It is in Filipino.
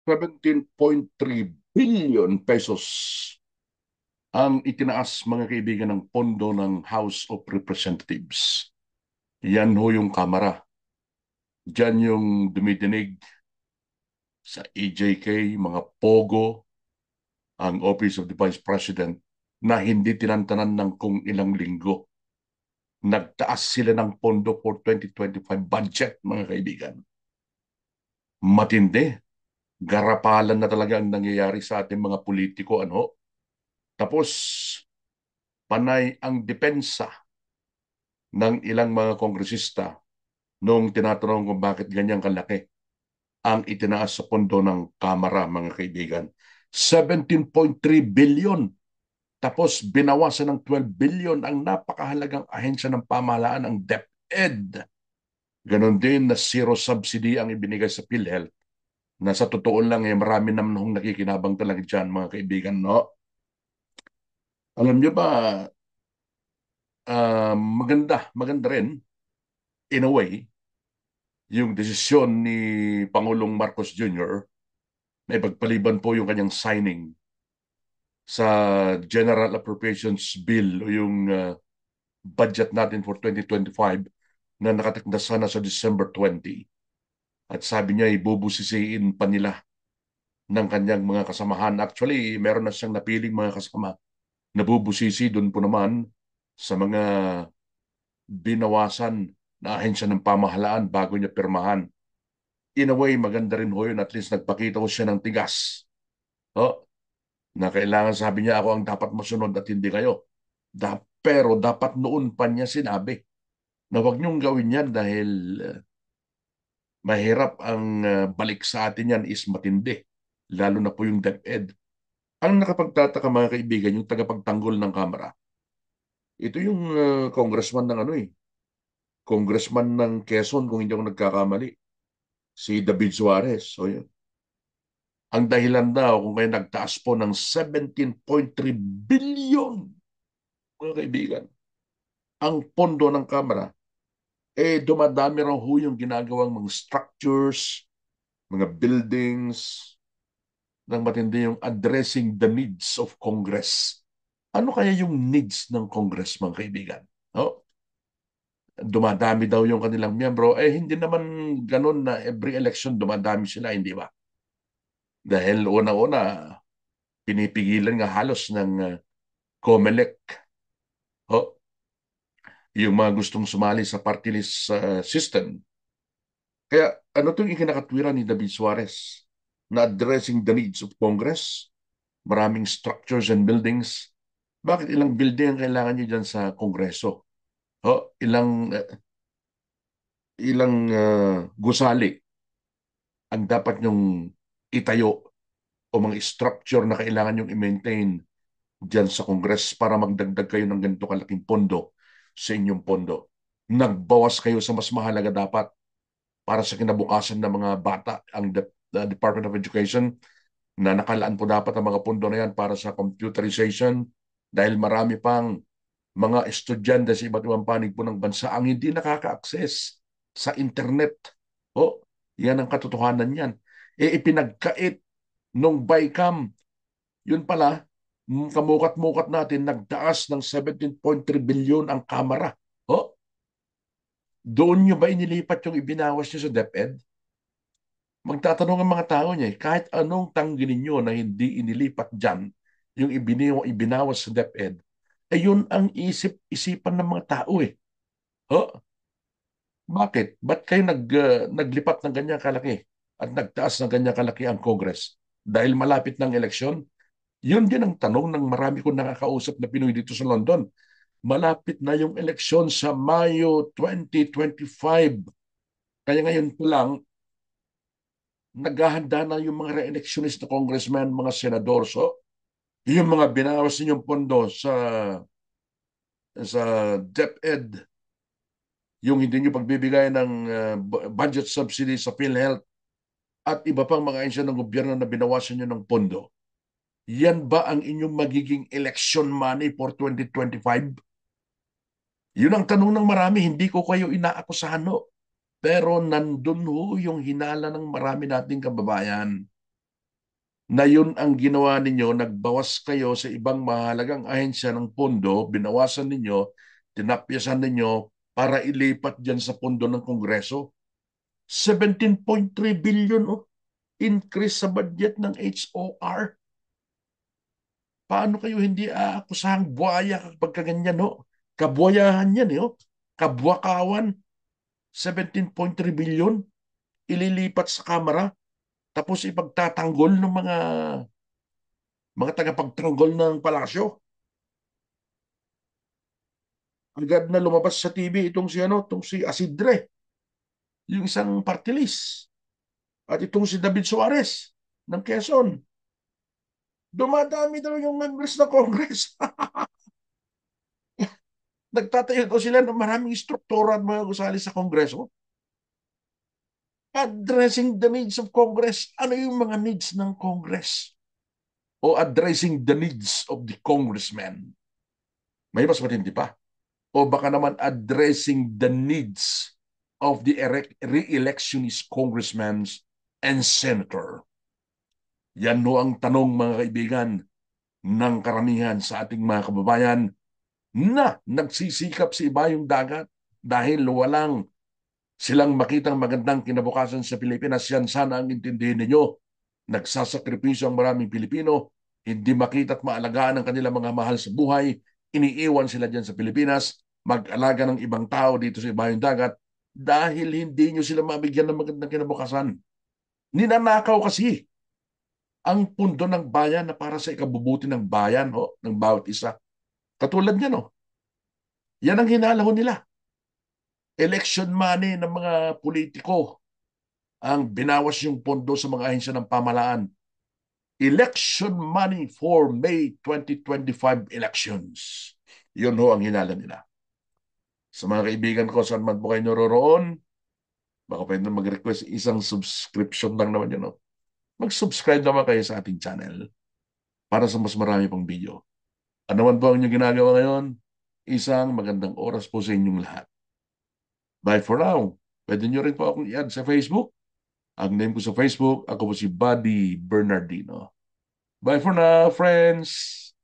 17.3 billion pesos ang itinaas, mga kaibigan, ng pondo ng House of Representatives. Yan ho yung Kamara. Diyan yung dumidinig sa EJK, mga pogo, ang Office of the Vice President, na hindi tinantanan ng kung ilang linggo. Nagtaas sila ng pondo for 2025 budget, mga kaibigan. Matindi. Garapalan na talaga ang nangyayari sa ating mga politiko. Ano? Tapos, panay ang depensa ng ilang mga kongresista nung tinatanong kung bakit ganyan kalaki ang itinaas sa pondo ng Kamara, mga kaibigan. 17.3 billion. Tapos binawasan ng 12 billion ang napakahalagang ahensya ng pamahalaan, ang DepEd. Ganon din na zero subsidy ang ibinigay sa PhilHealth, na sa totoo lang marami naman hong nakikinabang talaga dyan, mga kaibigan. No? Alam nyo ba, maganda rin, in a way, yung desisyon ni Pangulong Marcos Jr. na ipagpaliban po yung kanyang signing sa General Appropriations Bill o yung budget natin for 2025 na nakatakda sana sa December 20. At sabi niya, ibubusisiin pa nila ng kanyang mga kasamahan. Actually, meron na siyang napiling mga kasama na bubusisi doon po naman sa mga binawasan na ahensya ng pamahalaan bago niya pirmahan. In a way, maganda rin ho yun. At least nagpakita ko siya ng tigas. Oh, na kailangan, sabi niya, ako ang dapat masunod at hindi kayo. Pero dapat noon pa niya sinabi na huwag niyong gawin yan dahil mahirap ang balik sa atin yan is matindi. Lalo na po yung DepEd. Ang nakapagtataka, mga kaibigan, yung tagapagtanggol ng Kamara, ito yung congressman ng congressman ng Quezon, kung hindi ako nagkakamali, si David Suarez. So, yun. Ang dahilan daw kung kaya nagtaas po ng 17.3 billion, mga kaibigan, ang pondo ng Kamara, dumadami raw ho yung ginagawang mga structures, mga buildings, ng matindi yung addressing the needs of Congress. Ano kaya yung needs ng Congress, mga kaibigan? No? Dumadami daw yung kanilang miyembro. Hindi naman ganun na every election dumadami sila, hindi ba? Dahil una-una, pinipigilan nga halos ng COMELEC, oh, yung mga gustong sumali sa party list system. Kaya ano itong ikinakatwiran ni David Suarez na addressing the needs of Congress? Maraming structures and buildings. Bakit ilang building ang kailangan niyo dyan sa Kongreso? Ilang gusali ang dapat niyong itayo o mga structure na kailangan niyong i-maintain dyan sa Congress para magdagdag kayo ng ganito kalaking pondo sa inyong pondo. Nagbawas kayo sa mas mahalaga dapat para sa kinabukasan ng mga bata, ang Department of Education, na nakalaan po dapat ang mga pondo na yan para sa computerization dahil marami pang mga estudyante sa iba't ibang panig po ng bansa ang hindi nakaka-access sa internet. O, yan ang katotohanan yan. Ipinagkait nung BICAM. Yun pala, kamukat-mukat natin, nagtaas ng 17.3 billion ang Kamara. O, doon nyo ba inilipat yung ibinawas nyo sa DepEd? Magtatanong ang mga tao niya, kahit anong tanggi ninyo na hindi inilipat dyan, yung ibinawas sa DepEd, yun ang isip-isipan ng mga tao eh. Oh, bakit? Ba't kayo naglipat ng ganyan kalaki at nagtaas ng ganyan kalaki ang Congress? Dahil malapit ng eleksyon? Yun din ang tanong ng marami kong nakakausap na Pinoy dito sa London. Malapit na yung eleksyon sa Mayo 2025. Kaya ngayon po lang, naghahanda na yung mga re-electionist na congressman, mga senador. So, yung mga binawas ninyong pondo sa DepEd, yung hindi nyo pagbibigay ng budget subsidy sa PhilHealth at iba pang mga ahensya ng gobyerno na binawasan nyo ng pondo, yan ba ang inyong magiging election money for 2025? Yun ang tanong ng marami. Hindi ko kayo inaakusahan, no? Pero nandun ho yung hinala ng marami nating kababayan. na yun ang ginawa ninyo, nagbawas kayo sa ibang mahalagang ahensya ng pondo, binawasan ninyo, tinapyasan ninyo para ilipat dyan sa pondo ng Kongreso. 17.3 billion increase sa budget ng HOR. Paano kayo hindi aakusahang buhaya kapag kaganyan, no? Kabuhayahan yan, Kabuakawan, 17.3 billion, ililipat sa Kamara, tapos ipagtatanggol ng mga tagapagtanggol ng palasyo. Agad na lumabas sa TV itong si Asidre, yung isang party list. At itong si David Suarez ng Quezon. Dumadami daw yung members ng Congress. Nagtatayo daw sila ng maraming struktura at mga gusali sa Kongreso. Addressing the needs of Congress. Ano yung mga needs ng Congress? O addressing the needs of the congressman? May mas matindi pa. O baka naman addressing the needs of the re-electionist congressmen and senator. Yan no ang tanong, mga kaibigan, ng karamihan sa ating mga kababayan na nagsisikap sa ibayong dagat dahil walang silang makitang magandang kinabukasan sa Pilipinas. Yan sana ang intindihin ninyo. Nagsasakripisyo ang maraming Pilipino, hindi makita at maalagaan ang kanilang mga mahal sa buhay, iniiwan sila dyan sa Pilipinas, mag-alaga ng ibang tao dito sa ibayong dagat dahil hindi nyo sila mabigyan ng magandang kinabukasan. Ninanakaw kasi ang pundo ng bayan na para sa ikabubuti ng bayan, ng bawat isa. Katulad niya, yan ang hinalaho nila. Election money ng mga politiko ang binawas yung pondo sa mga ahensya ng pamahalaan. Election money for May 2025 elections. Yun ang hinala nila. Sa mga kaibigan ko, saan man po kayo naroroon, baka pwede mag-request isang subscription lang naman yun. Mag-subscribe naman kayo sa ating channel para sa mas marami pang video. Ano man po ang inyong ginagawa ngayon, isang magandang oras po sa inyong lahat. Bye for now. Pwede nyo rin po akong i-add sa Facebook. Ang name ko sa Facebook, ako po si Buddy Bernardino. Bye for now, friends!